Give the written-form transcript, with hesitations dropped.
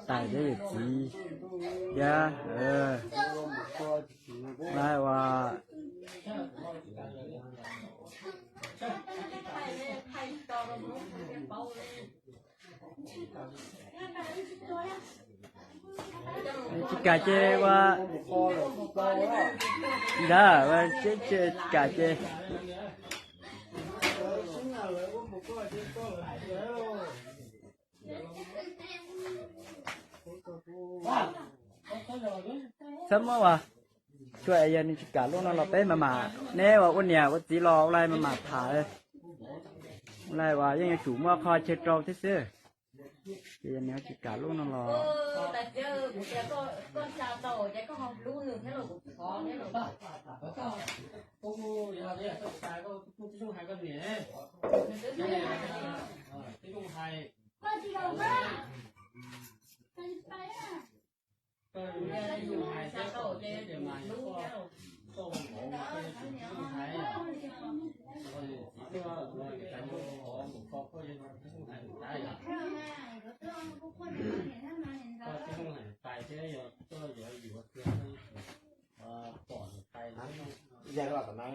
tại đấy gì ya lạiว่าchỉ cả chơiว่าđóว่าchơi cả chơi sớm quá àช่วยยันจิกาลูกนั่นเราไปมาแน่ว่าวันเนี้ยว่าจีรออะไรมาถ่ายอะไรว่ายังchủ mua kho chơi trâu thế xưaยันเนี้ยจิกาลูกนั่นรอแต่เจอก็ชาวโตใจก็หอมรู้หนึ่งให้หลงคอให้หลงก็กูอย่างนี้ก็ตายก็ผู้ที่ช่วยหายก็เหนื่อยที่ช่วยหายก็ที่เราบ้าไปอ่ะก็อยู่หายชาวโตใจเดี๋ยวมารู้แล้วก็ของช่วยหายก็ที่ว่าการโยนของก็ก็ยังช่วยหายได้ก็ที่ช่วยหายตายใช่ไหมก็อยู่ว่าเพื่อนปอดตายแล้ว giai đoạn của nó